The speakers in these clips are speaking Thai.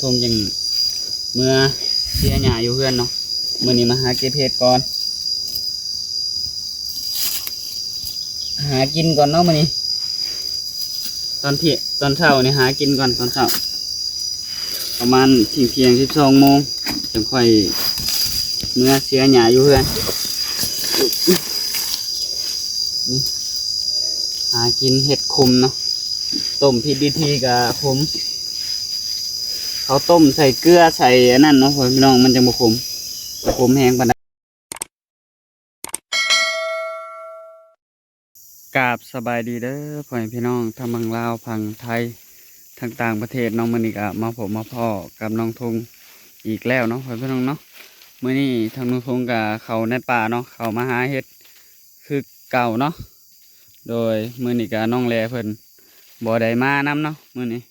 ทงยังเมื่อเสียหญ้าอยู่เพื่อนเนาะมื้อนี้มาหาเก็บเห็ดก่อนหากินก่อนเนาะมื้อนี้ตอนเช้านี่หากินก่อนตอนเช้าประมาณเที่ยง12 โมงจึงค่อยเมื่อเสียหญ้าอยู่เพื่อนนี่หากินเห็ดคุมเนาะต้มผิดวิธีกับผมเขาต้มใส่เกลือใส่อันนั้นเนาะพี่น้องมันจะบ่ขมแห้งปานใดกราบสบายดีเด้อพ่อแม่พี่น้องทั้งฝั่งลาวฝั่งไทยทั้งต่างประเทศน้องมื้อนี้ก็มาพบมาพ้อกับน้องทงอีกแล้วเนาะพ่อแม่พี่น้องเนาะมื้อนี้ทางน้องทงกับเขาในป่าเนาะเขามาหาเห็ดคือเก่าเนาะโดยมื้อนี้ก็น้องแลเพิ่นบ่ได้มานำเนาะมื้อนี้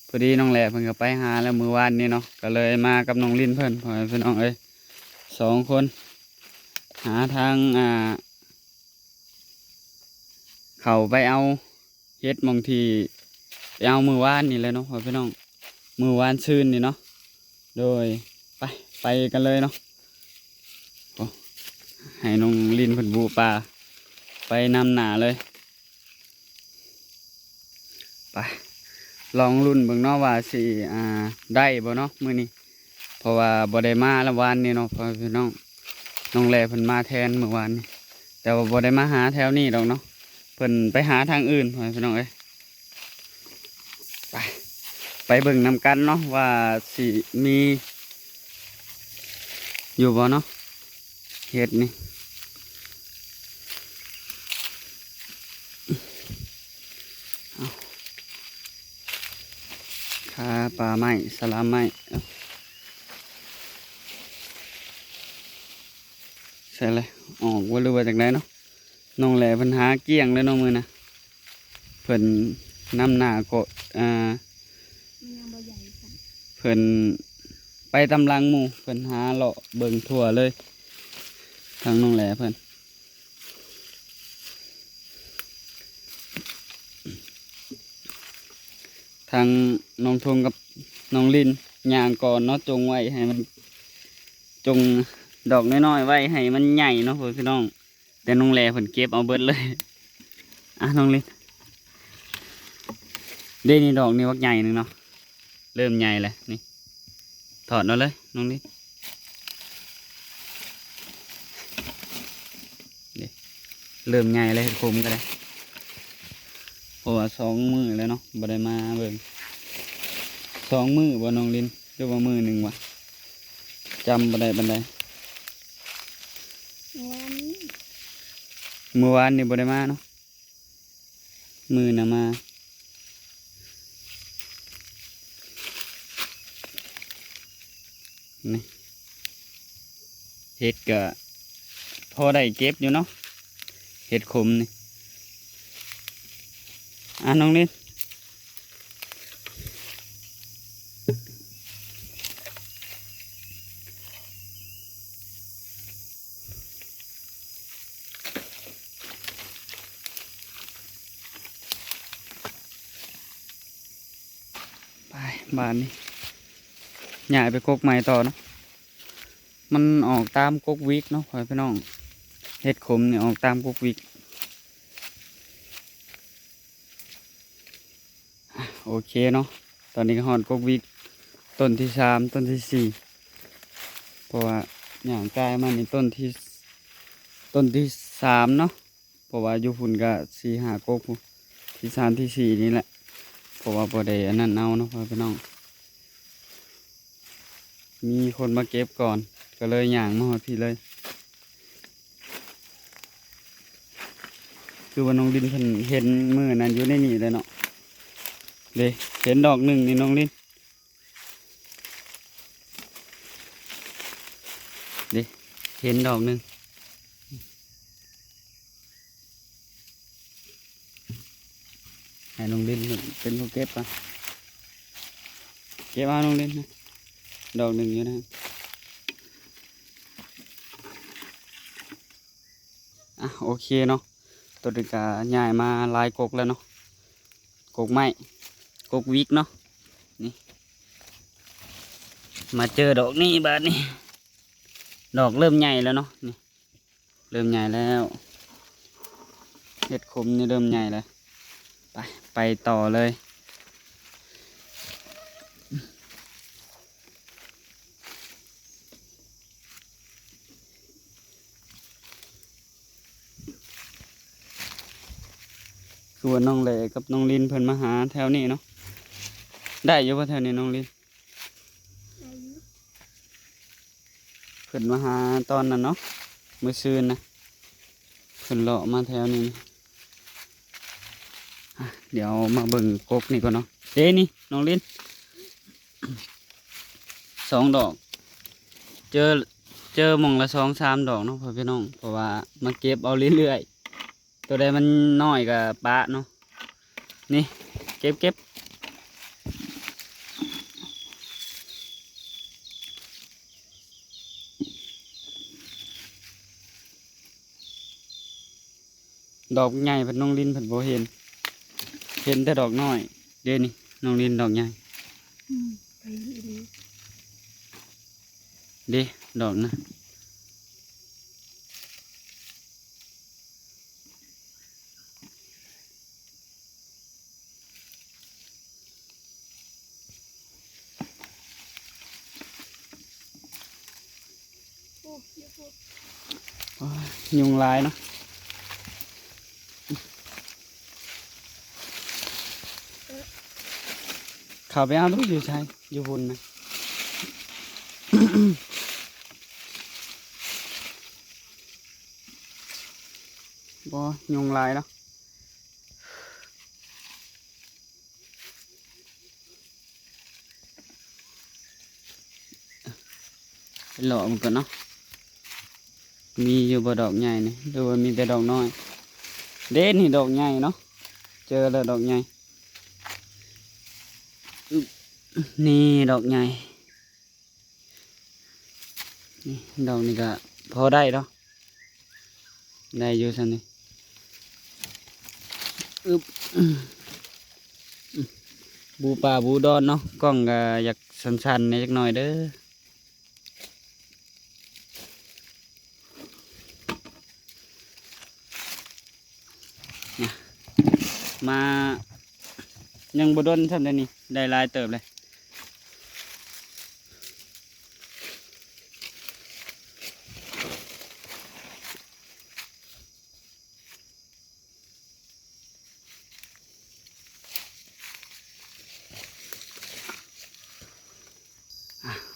พอดีน้องแหล่เพิ่นก็ไปหาแล้วมื้อวานนี้เนาะก็เลยมากับน้องลิ้นเพิ่นพ่อแม่พี่น้อง2 คนหาทางเขาไปเอาเฮ็ดบางทีไปเอามื้อวานนี่เลยเนาะพ่อพี่น้องมื้อวานซื่นนี่เนาะโดยไปกันเลยเนาะโอ้ให้น้องลิ้นเพิ่นบูปลาไปนำหน้าเลยไปลองรุ่นเบิ่งเนาะว่าสิได้บ่เนาะมื้อนี้เพราะว่าบ่ได้มาละวันนี้เนาะพ่อพี่น้องน้องแลเพิ่นมาแทนเมื่อวานนี้แต่ว่าบ่ได้มาหาแถวนี้ดอกเนาะเพิ่นไปหาทางอื่นพ่อพี่น้องไปเบิ่งนำกันเนาะว่าสิมีอยู่บ่เนาะเฮ็ดนี่คาปลาไม้สลามไม้ใช่เลยออกว่ารู้ว่าจากไหนเนาะน้องแหล่เพิ่นหาเกี้ยงเลยน้องมือนะเพิ่นนำหน้าก็เพิ่นไปตำลังหมู่เพิ่นหาเลาะเบิ่งทั่วเลยทางน้องแหล่เพิ่นทางน้องทงกับน้องลินย่างก่อนเนาะจงไว้ให้มันจงดอกน้อยๆไว้ให้มันใหญ่เนาะพี่น้องแต่น้องแหล่เพิ่นเก็บเอาเบิดเลยน้องลินเด้นี่ดอกนี่วักใหญ่หนึ่งเนาะเริ่มใหญ่เลยนี่ถอดเอาเลยน้องลินเริ่มใหญ่เลยคมก็ได้เพราะว่า2 มื้อแล้วเนาะบ่ได้มาเบิ่ง2 มื้อบ่น้องลินหรือว่ามื้อหนึ่งวะจำบ่ได้บันไดเมื่อวานนี่บ่ได้มาเนาะมื้อน่ะมานี่เห็ดก็พอได้เก็บอยู่เนาะเห็ดขมนี่น้องลินไปบ้านนี้ใหญ่ไปกกใหม่ต่อเนาะมันออกตามกกวิกเนาะพี่น้องเห็ดขมเนี่ยออกตามกกวิกโอเคเนาะตอนนี้ก็หอดกกวิกต้นที่3ต้นที่4เพราะว่าอย่างกายมันนี่ต้นที่3เนาะเพราะว่าอยู่ฝุ่นก็4-5 กกที่3ที่4นี่แหละเพราะว่าพอได้อันนั้นเอาเนาะพี่น้องมีคนมาเก็บก่อนก็เลยย่างมาหอดพี่เลยคือว่าน้องลินเพิ่นเห็นมือนั้นอยู่ในนี่เลยเนาะเด้เห็นดอกหนึ่งนี่น้องลินเด้เห็นดอกหนึ่งให้น้องลินเป็นผู้เก็บป่ะเก็บเอาน้องลินนะดอกหนึ่งอยู่นะโอเคเนาะตัวเด็กก็ใหญ่มาลายกกแล้วเนาะกกไม้กกวิกเนาะนี่ มาเจอดอกนี้บาดนี้ดอกเริ่มใหญ่แล้วเนาะนี่เริ่มใหญ่แล้วเห็ดขมนี่เริ่มใหญ่แล้วไปต่อเลยส่วนน้องเหล่กับน้องลินเพิ่นมาหาแถวนี้เนาะได้อยู่ป่ะแถวนี้น้องลินเพิ่นมาหาตอนนั้นเนาะมื้อซืนนะเพิ่นเลาะมาแถวนี้เดี๋ยวมาเบิ่งกกนี่ก่อนเนาะเด้นี่น้องลิน2 ดอกเจอหม่องละ2-3 ดอกเนาะพ่อพี่น้องเพราะว่ามาเก็บเอาเรื่อยๆตัวใดมันน้อยกับปะเนาะนี่เก็บดอกใหญ่เพิ่นน้องลินเพิ่นบ่เห็นแต่ดอกน้อยเด้นี่น้องลินดอกใหญ่ไปดี เด้ดอกนะ โอ้เยอะโอ้ โอ้ยยุงลายเนาะเข้าไปเอาดูอยู่ใช่อยู่บนนะ บ่ยุงลายเนาะไปหล่อมันก่อนเนาะมีอยู่บ่ดอกใหญ่นี่หรือว่ามีแต่ดอกน้อยเด่นนี่ดอกใหญ่เนาะเจอแล้วดอกใหญ่อึ๊บนี่ดอกใหญ่นี่ดอกนี้ก็พอได้เนาะได้อยู่สันนี่อึ๊บบูป่าบูดอนเนาะกล้องก็อยากสั้นๆในจักหน่อยเด้อมายังบ่ดนซ้ำเด้อนี่ได้หลายเติบเลย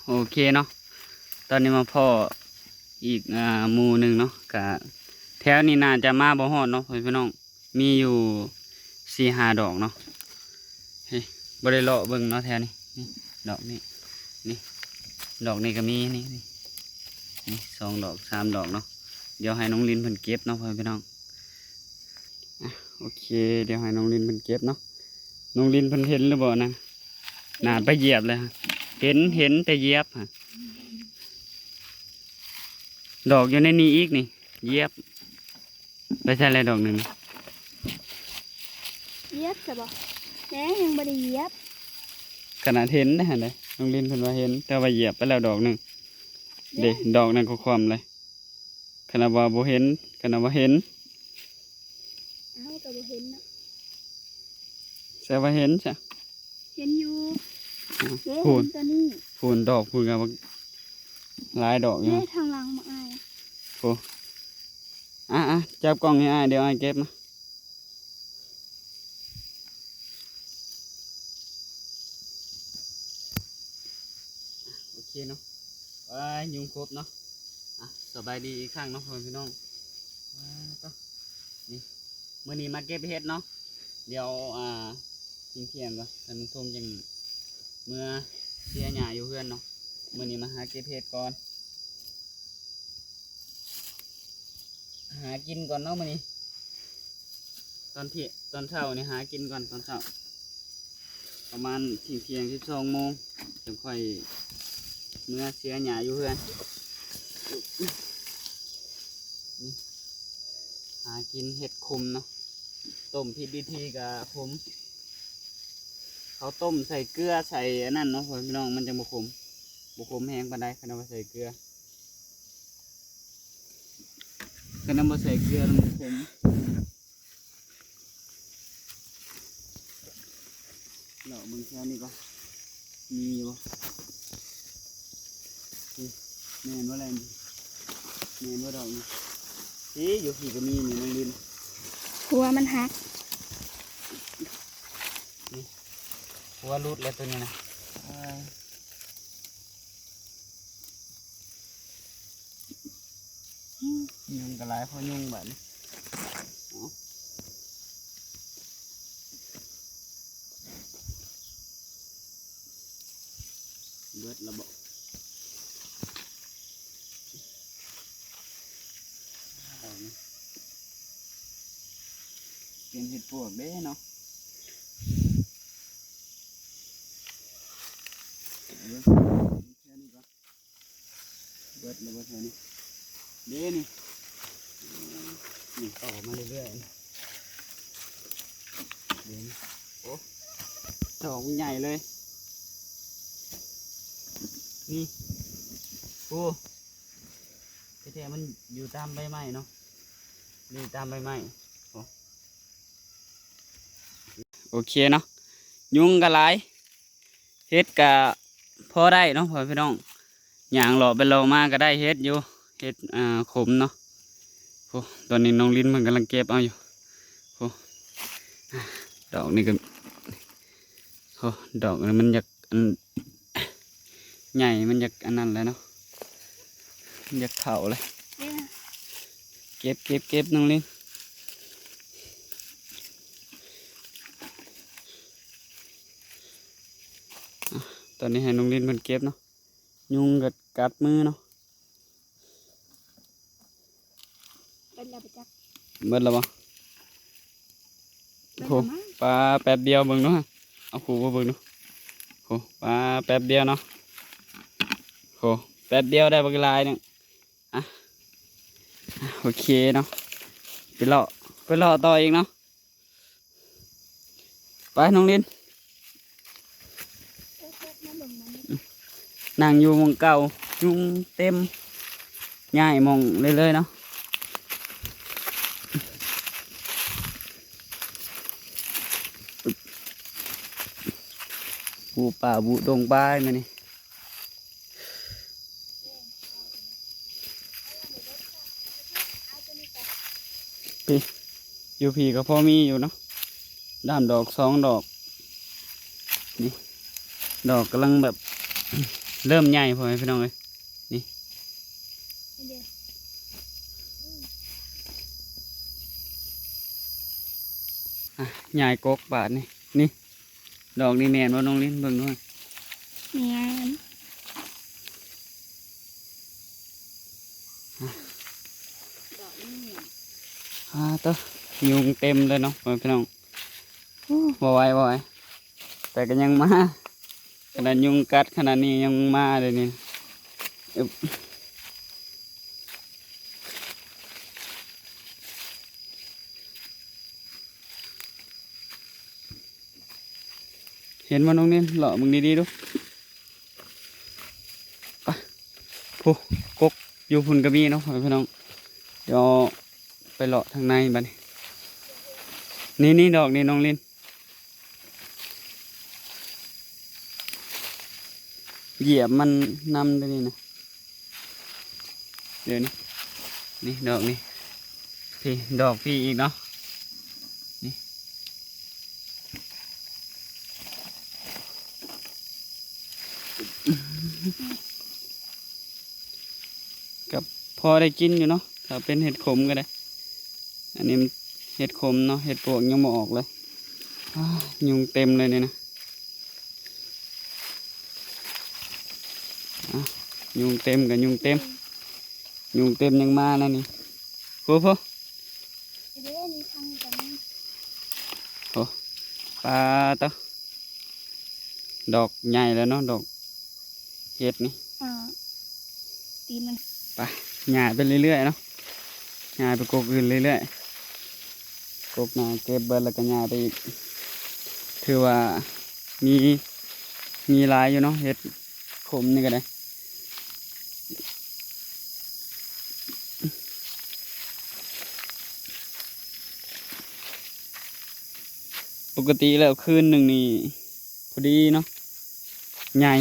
โอเคเนาะตอนนี้มาพ่ออีกหมู่หนึ่งเนาะกะแถวนี้น่าจะมาบ่ฮอดเนาะพี่น้องมีอยู่4-5 ดอกเนาะเฮ้ยบ่ได้เลาะเบิ่งเนาะแถวนี้นี่ดอกนี้นี่ดอกนี้ก็มีนี่2 ดอก 3 ดอกเนาะเดี๋ยวให้น้องลินเพิ่นเก็บเนาะพี่น้องโอเคเดี๋ยวให้น้องลินเพิ่นเก็บเนาะน้องลินเพิ่นเห็นหรือบ่นะน่าไปเหยียบเลยฮะเห็นแต่เหยียบฮะดอกอยู่ในนี้อีกนี่เหยียบไปใช่อะไรดอกหนึ่ง เย็บใช่ปะแม่ยังไม่ได้เย็บ ขนาดเห็นนะฮะเลยน้องลินเพิ่นว่าเห็นแต่ว่าเหยียบไปแล้วดอกหนึ่งเด็ดอกนั้นก็ความเลยขนาดว่าบ่เห็นขนาดว่าเห็น เอาแต่บ่เห็นนะ แต่ว่าเห็นจ้ะ เห็นอยู่เจ๊ พูน เห็นตัวนี้ พูนดอกพูนกับหลายดอกอยู่ เจ๊ทางหลังมาอาย โอ้จับกล้องให้อ้ายเดี๋ยวอ้ายเก็บนะโอเคเนาะว่ายุงครบเนาะสบายดีอีกครั้งเนาะพี่น้องก็นี่มื้อนี้มาเก็บเห็ดเนาะเดี๋ยวเที่ยงก็ท่านผู้ชมยังเมื่อเสียหญ้าอยู่เพื่อนเนาะมื้อนี้มาหาเก็บเห็ดก่อนหากินก่อนเนาะมื้อนี้ตอนเช้านี่หากินก่อนตอนเช้าประมาณเที่ยง12 โมงจะค่อยเมื่อเสียหญ้าอยู่เพื่อนนี่หากินเห็ดคุมเนาะต้มผิดวิธีกับผมเขาต้มใส่เกลือใส่อันนั้นเนาะพี่น้องมันจะบ่ขม บุคมแห้งปานใดขนมใส่เกลือขนมใส่เกลือมันขมเหล่ามึงแค่นี้ปะมีปะแม่นว่าอะไรแม่นว่าดอกนี่อยู่ผีก็มีนี่น้องลิน หัวมันหัก หัวรุดแล้วตัวนี้นะยุงกระไรเพราะยุงแบบนี้เบิดระบบเป็นเห็ดปวกเด้เนาะเบิดแค่นี้ปะเบิดระบบแค่นี้เด้นี่ต่อมาเรื่อยๆเด้นี่โอ้ดอกใหญ่เลยนี่โอ้แท้ๆมันอยู่ตามใบไม้เนาะอยู่ตามใบไม้โอเคเนาะยุงกระไรเฮ็ดกะพอได้เนาะพ่อพี่น้องอย่างหล่อไปหล่อมาก็ได้เฮ็ดอยู่เฮ็ดขมเนาะโอ้ตอนนี้น้องลิ้นมันกำลังเก็บเอาอยู่โอ้ดอกนี่ก็โอ้ดอกนี่มันอยากใหญ่มันอยากอันนั้นเลยเนาะมันอยากเข่าเลยเก็บน้องลิ้นตอนนี้ให้น้องลิ้นมันเก็บเนาะยุงกัดมือเนาะ เป็นแล้วไปจัก เบิดแล้วบ่ เป็น โอ้ แล้วมั้ง ปลาแป๊บเดียวเบิ่งเนาะเอาขู่มาเบิ่งดูโอ้ปลาแป๊บเดียวเนาะโอ้แป๊บเดียวได้บักหลายหนึงโอเคเนาะไปเลาะต่ออีกเนาะไปน้องลิ้น เอ๊ะมาเบิ่งมันนี่ นั่งอยู่หมองเก่ายุงเต็มง่ายมองเลยเนาะบูป่าบูดงบ้ายมานี่พี่อยู่พี่ก็พอมีอยู่เนาะด้ามดอก2 ดอกนี่ดอกกำลังแบบ เริ่มใหญ่พอไหมพี่น้องเลย เดี๋ยวใหญ่กกบาทนี่ดอกนี่แมนว่าน้องลิ้นเบิ่งด้วย เนี่ยดอกนี่เนี่ย ตัวยุงเต็มเลยเนาะพี่น้องบ่ไหวแต่ก็ยังมาขนาดยุงกัดขนาดนี้ยังมาเลยนี่อึ๊บเห็นว่าน้องลิ้นเลาะมึงดีๆดูไปผู้กกอยู่พุ่นกระบี่เนาะพี่น้องเดี๋ยวไปเลาะทางในบัดนี้ดอกนี่น้องลิ้นเหยียบมันนำได้นี่นะเดี๋ยวนี่ดอกนี่พี่ดอกพี่อีกเนาะนี่กับพอได้กินอยู่เนาะถ้าเป็นเห็ดขมก็ได้อันนี้เห็ดขมเนาะเห็ดปวกยังไม่ออกเลยยุงเต็มเลยเนี่ยนะยุงเต็มกับยุงเต็มยังมาแล้วนี่พูเดี๋ยวนี่ทางกันนี่ ปลาตัวดอกใหญ่แล้วเนาะดอกเห็ดนี่ ตีนมัน ไปหย่าไปเรื่อยๆเนาะหย่าไปกกอื่นเรื่อยๆกกนาเก็บเบิดแล้วก็หย่าไปอีกถือว่ามีหลายอยู่เนาะเห็ดขมนี่ก็ได้ กติแล้วคืนหนึ่งนี่พอดีเนาะใหญ่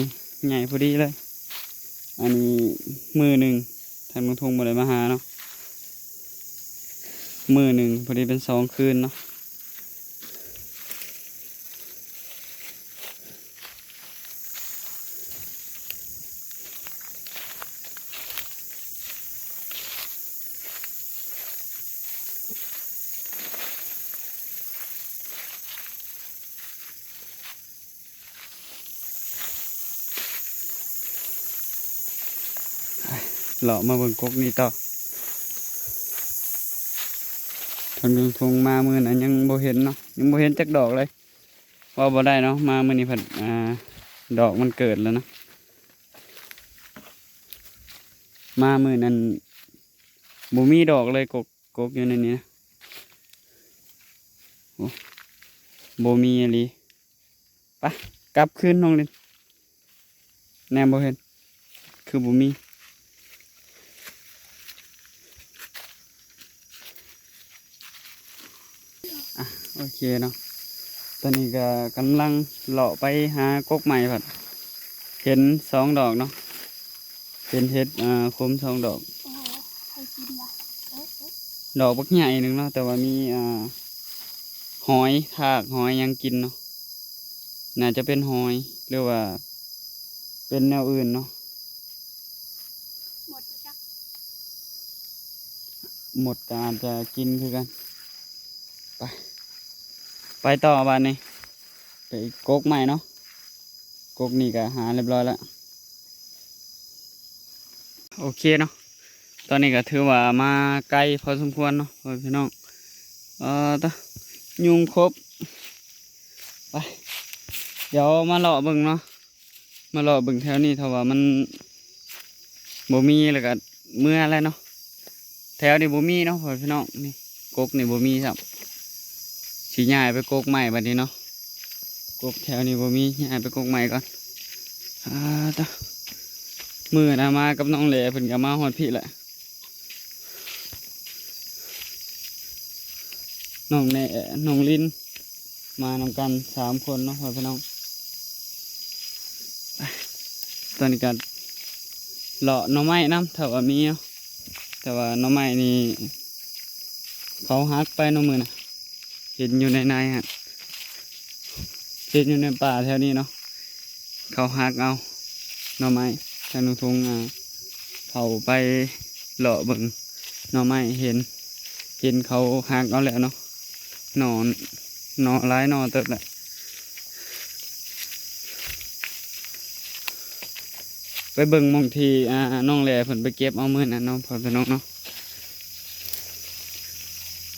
ใหญ่พอดีเลยอันนี้มือหนึ่งทางลุงทงบ่ได้มาหาเนาะมือหนึ่งพอดีเป็น2 คืนเนาะเลาะมาเบิ่งกกนี่ต่อทางลุงทงมามือนั้นยังบ่เห็นเนาะยังบ่เห็นจักดอกเลยว่าบ่ได้เนาะมามือนี้เพิ่นดอกมันเกิดแล้วนะมามือนั้นบ่มีดอกเลยกกอยู่ในนี้นะโอ้บ่มีอีหลีไปกลับคืนน้องเล่นแนมบ่เห็นคือบ่มีโอเคเนาะตอนนี้ก็กำลังเลาะไปหากกใหม่ผัดเห็น2 ดอกเนาะเป็นเห็ดคม2 ดอก โอ้โหใครกินวะเอ๊ะ ดอกบักใหญ่หนึ่งเนาะแต่ว่ามีหอยทากหอยยังกินเนาะน่าจะเป็นหอยหรือว่าเป็นแนวอื่นเนาะ หมดไปจัก หมดก็อาจจะกินคือกันไปต่อบ้านนี้ไปกกใหม่เนาะกกนี่ก็หาเรียบร้อยแล้วโอเคเนาะตอนนี้ก็ถือว่ามาไกลพอสมควรเนาะพี่น้องตะยุงครบไปเดี๋ยวมาเลาะเบิ่งเนาะมาเลาะเบิ่งแถวนี้ถ้าว่ามันบ่มีแล้วก็เมื่อแล้วเนาะแถวนี้บ่มีเนาะพี่น้องนี่กกนี่บ่มีครับสิย้ายไปกกใหม่บัดนี้เนาะกกแถวนี้บ่มีย้ายไปกกใหม่ก่อนตะมือนะมากับน้องเหล่เพิ่นก็มาฮอดพี่แหละน้องแหน่น้องลินมานำกัน3 คนเนาะพี่น้องตอนนี้ก็เลาะหน่อไม้น้ำถ้าว่ามีเนาะแต่ว่าหน่อไม้นี่เขาหักไปเน้องมือนะเห็นอยู่ในฮะเห็นอยู่ในป่าแถวนี้เนาะเขาหักเอาหน่อไม้ทางลุงทงเขาไปเลาะเบิ่งหน่อไม้เห็นเขาหักเอาแล้วเนาะหน่อร้ายหน่อเติบแหละไปเบิ่งหมองที่น้องแหล่เพิ่นไปเก็บเอามื้อนั้นเนาะพ่อพี่น้องเนาะ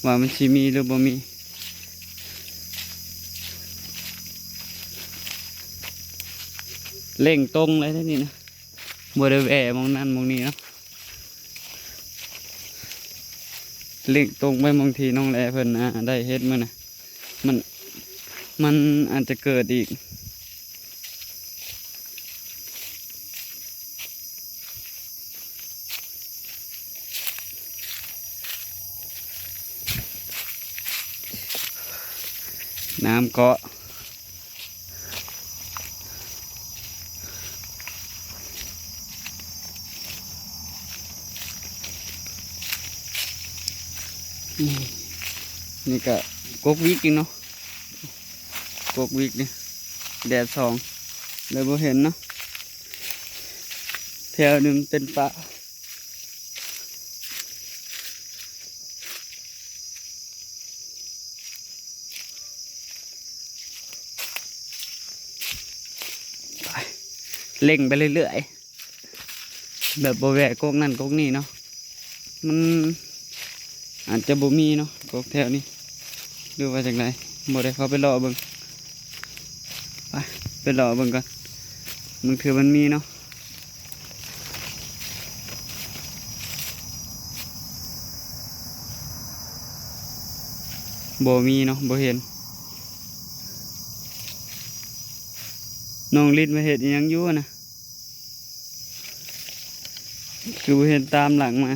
ว่ามันสิมีหรือบ่มีเล่งตรงเลยท่านี้นะบ่ได้แหวมองนั่นมองนี้เนาะเล่งตรงไปมองที่น้องแหล่เพิ่นได้เฮ็ดมื้อน่ะมันอาจจะเกิดอีกน้ำเกาะนี่ก็กกวิกจริงเนาะกกวิกนี่แดดส่องเลยบ่เห็นเนาะแถวนึงเป็นป่าเล่งไปเรื่อยๆแบบบ่แวะกกนั่นกกนี่เนาะมันอาจจะบ่มีเนาะกกแถวนี้ดูว่าจากไหนบ่ได้เขาไปรอเบิ่งไปรอเบิ่งก่อนมันคือมันมีเนาะบ่มีเนาะบ่เห็นน้องลิดมาเห็ดอิหยังอยู่นะคือบ่เห็นตามหลังมา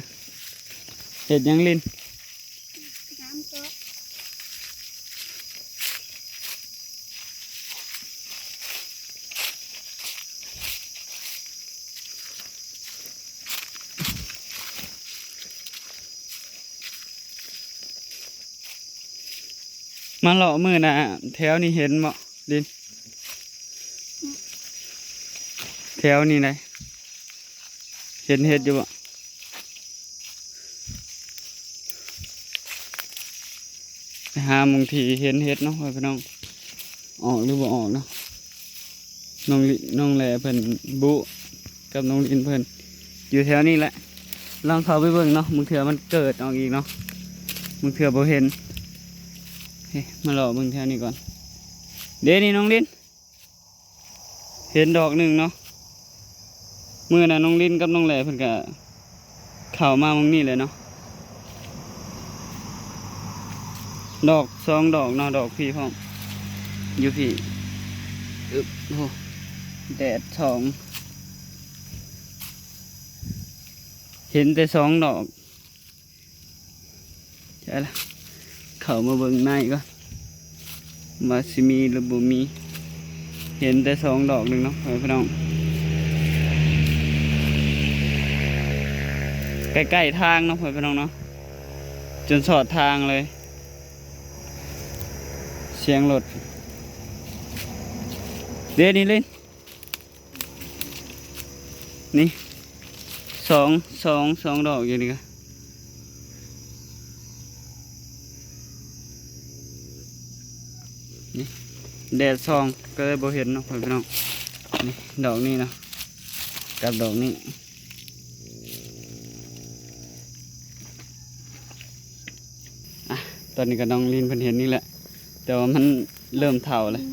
เห็ดหยังลิน น้ำตัว มาเลาะมือน่ะแถวนี้เห็นบ่ดินแถวนี้ไหนเห็นเห็ดอยู่บ่ไปหาบางทีเห็นเห็ดเนาะพี่น้องออกหรือบ่ออกเนาะน้องแหล่เพิ่นบุกับน้องลินเพิ่นอยู่แถวนี้แหละลองเข้าไปเบิ่งเนาะมึงเถื่อมันเกิดออกอีกเนาะมึงเถื่อบ่เห็นเฮ้ยมาเลาะเบิ่งแถวนี้ก่อนเดี๋ยวนี้น้องลินเห็นดอกหนึ่งเนาะมื้อน่ะน้องลินกับน้องแหล่เพิ่นก็เข้ามาตรงนี้เลยเนาะดอก2 ดอกเนาะดอกพี่พร้อมอยู่พี่อึบโอ้แดด2เห็นแต่2 ดอกใช่ละเข้ามาเบิ่งในก่อนว่าสิมีหรือบ่มีเห็นแต่2 ดอกหนึ่งเนาะพี่น้องใกล้ๆทางเนาะพี่น้องเนาะจนสอดทางเลยเสียงรถเดี๋ยวนี้เลยนี่สองดอกอยู่นี่ก็นี่แดดส่องก็เลยบ่เห็นเนาะพี่น้องนี่ดอกนี้เนาะกับดอกนี้อ่ะตอนนี้ก็น้องลินเพิ่นเห็นนี่แหละแต่ว่ามันเริ่มเฒ่าเลย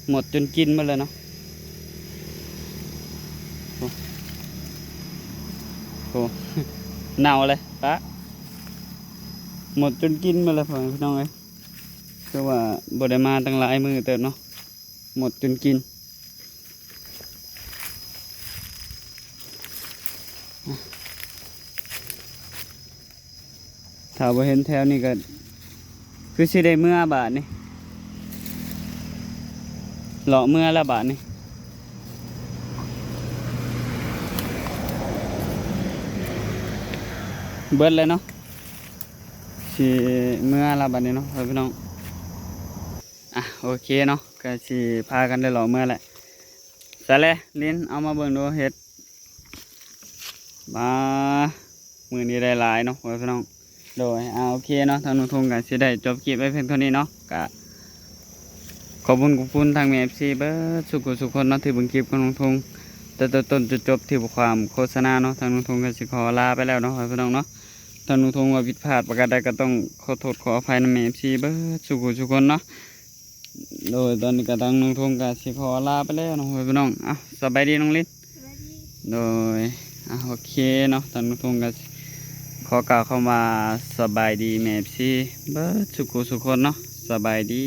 หมดจนกินหมดเลยเนาะโอ้ เน่าเลยปะหมดจนกินหมาเลยพี่น้องเอ้ยคือว่าบ่ได้มาตั้งหลายมือเติบเนาะหมดจนกินถ้าบ่เห็นแถวนี้ก็คือสิได้เมื่อบาทนี่เลาะเมื่อละบาทนี่เบิดเลยเนาะสิเมื่อละบาทนี่เนาะพี่น้องอ่ะโอเคเนาะก็สิพากันได้เลาะเมื่อแหละใส่เลยลิ้นเอามาเบิ่งดูเห็ดมามือนี้ได้หลายเนาะพี่น้องโดยโอเคเนาะทางนุ่งทงกันสิได้จบคลิปไว้เพียงเท่านี้เนาะก็ขอบคุณทางแม่ FC เบิดสุขคนเนาะที่เบิ่งคลิปของนุ่งทงแต่ต้นจุดจบที่ความโฆษณาเนาะทางนุ่งทงก็สิขอลาไปแล้วเนาะพี่น้องเนาะทางนุ่งทงว่าผิดพลาดประการใดก็ต้องขอโทษขออภัยนำแม่ FC เบิดสุขคนเนาะโดยตอนนี้ก็ทางนุ่งทงก็สิขอลาไปแล้วเนาะพี่น้องสบายดีน้องลิศโดยโอเคเนาะทางนุ่งทงก็ขอกล่าวเข้ามาสบายดีแม่ FC เบิดสุขคนเนาะสบายดี